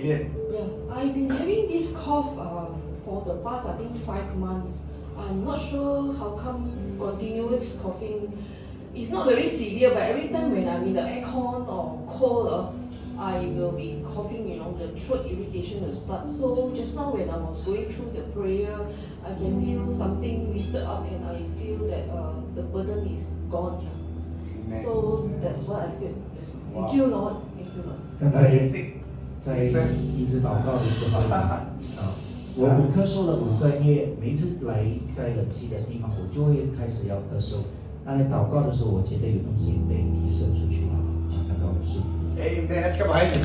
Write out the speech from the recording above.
面。Yeah, I've been having this cough for the past, I think, 5 months. I'm not sure how come continuous coughing. It's not very severe, but every time when I'm in the aircon or cold, I will be coughing, the throat irritation will start. So just now when I was going through the prayer, I can feel something lifted up and I feel that the burden is gone. Yeah. So that's what I feel. Yes. Thank you, Lord. Thank you, Lord. 刚才在一直祷告的时候我咳嗽了5个月，每一次来在冷气的地方，我就会开始要咳嗽。但在祷告的时候，我觉得有东西被提升出去了，看到是。Amen。Let's come on，还是